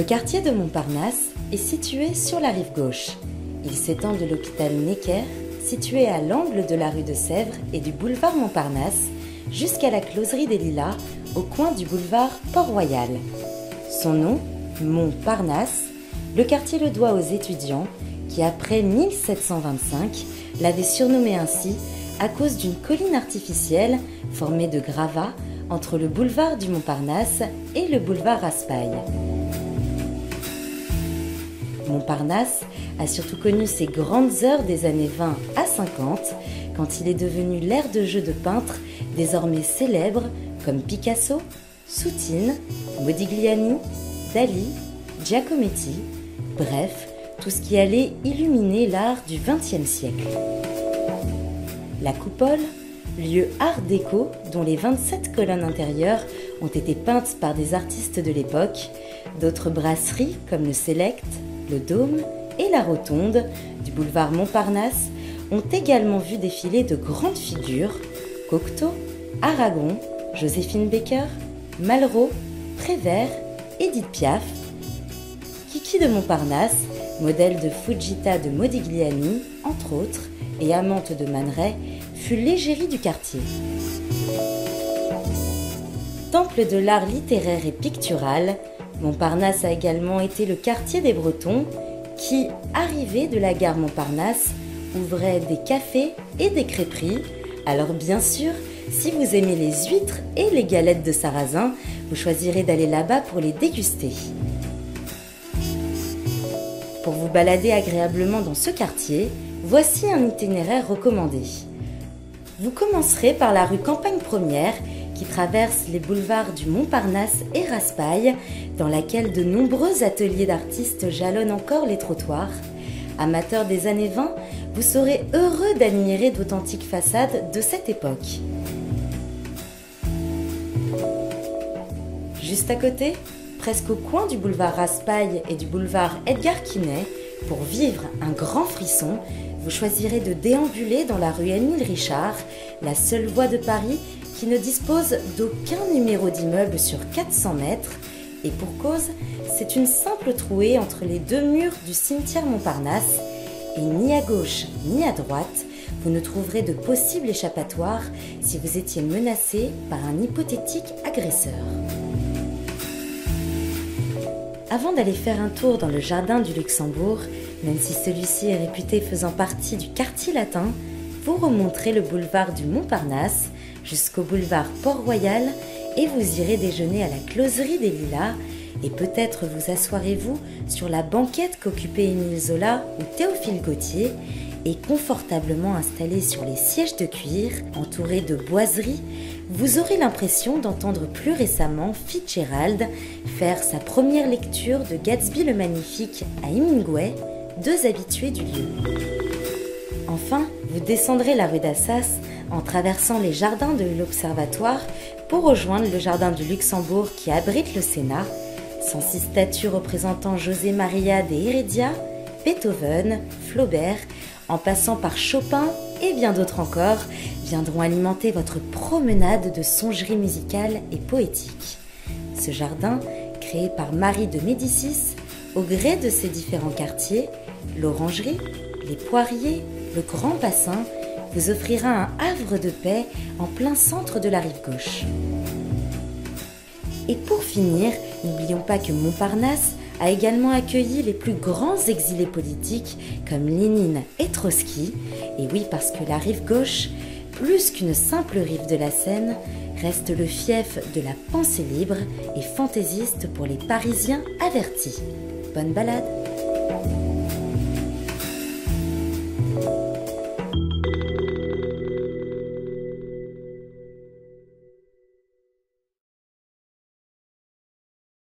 Le quartier de Montparnasse est situé sur la rive gauche. Il s'étend de l'hôpital Necker, situé à l'angle de la rue de Sèvres et du boulevard Montparnasse, jusqu'à la closerie des Lilas, au coin du boulevard Port-Royal. Son nom, Montparnasse, le quartier le doit aux étudiants qui, après 1725, l'avaient surnommé ainsi à cause d'une colline artificielle formée de gravats entre le boulevard du Montparnasse et le boulevard Raspail. Montparnasse a surtout connu ses grandes heures des années 20 à 50, quand il est devenu l'aire de jeu de peintres désormais célèbres comme Picasso, Soutine, Modigliani, Dali, Giacometti, bref, tout ce qui allait illuminer l'art du XXe siècle. La Coupole, lieu art déco dont les 27 colonnes intérieures ont été peintes par des artistes de l'époque, d'autres brasseries comme le Select, le Dôme et la Rotonde du boulevard Montparnasse ont également vu défiler de grandes figures, Cocteau, Aragon, Joséphine Baker, Malraux, Prévert, Édith Piaf. Kiki de Montparnasse, modèle de Fujita de Modigliani, entre autres, et amante de Man Ray, fut l'égérie du quartier. Temple de l'art littéraire et pictural, Montparnasse a également été le quartier des Bretons qui, arrivés de la gare Montparnasse, ouvraient des cafés et des crêperies. Alors bien sûr, si vous aimez les huîtres et les galettes de sarrasin, vous choisirez d'aller là-bas pour les déguster. Pour vous balader agréablement dans ce quartier, voici un itinéraire recommandé. Vous commencerez par la rue Campagne Première, qui traverse les boulevards du Montparnasse et Raspail, dans laquelle de nombreux ateliers d'artistes jalonnent encore les trottoirs. Amateurs des années 20, vous serez heureux d'admirer d'authentiques façades de cette époque. Juste à côté, presque au coin du boulevard Raspail et du boulevard Edgar Quinet, pour vivre un grand frisson, vous choisirez de déambuler dans la rue Émile Richard, la seule voie de Paris qui ne dispose d'aucun numéro d'immeuble sur 400 mètres, et pour cause, c'est une simple trouée entre les deux murs du cimetière Montparnasse, et ni à gauche ni à droite, vous ne trouverez de possible échappatoire si vous étiez menacé par un hypothétique agresseur. Avant d'aller faire un tour dans le jardin du Luxembourg, même si celui-ci est réputé faisant partie du quartier latin, vous remonterez le boulevard du Montparnasse jusqu'au boulevard Port-Royal et vous irez déjeuner à la closerie des Lilas et peut-être vous assoirez-vous sur la banquette qu'occupait Émile Zola ou Théophile Gautier et confortablement installé sur les sièges de cuir, entouré de boiseries, vous aurez l'impression d'entendre plus récemment Fitzgerald faire sa première lecture de Gatsby le Magnifique à Hemingway, deux habitués du lieu. Enfin, vous descendrez la rue d'Assas en traversant les jardins de l'Observatoire pour rejoindre le jardin du Luxembourg qui abrite le Sénat, 106 statues représentant José María de Heredia, Beethoven, Flaubert, en passant par Chopin et bien d'autres encore, viendront alimenter votre promenade de songeries musicales et poétiques. Ce jardin, créé par Marie de Médicis, au gré de ses différents quartiers, l'orangerie, les poiriers, le grand bassin, vous offrira un havre de paix en plein centre de la rive gauche. Et pour finir, n'oublions pas que Montparnasse a également accueilli les plus grands exilés politiques comme Lénine et Trotsky. Et oui, parce que la rive gauche, plus qu'une simple rive de la Seine, reste le fief de la pensée libre et fantaisiste pour les Parisiens avertis. Bonne balade!